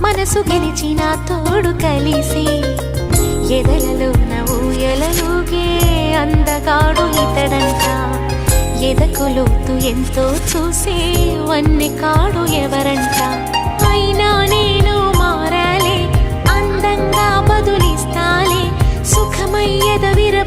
మనసు గెలిచిన తోడు కలిసి ఎదలలో ఊయలలుగే అందగాడు ఇతడంట. ఎదకు లోతు ఎంతో చూసే వన్నె కాడు ఎవరంట. అయినా నేను మారాలే, అందంగా బదులిస్తాలే, సుఖమయ్యద విర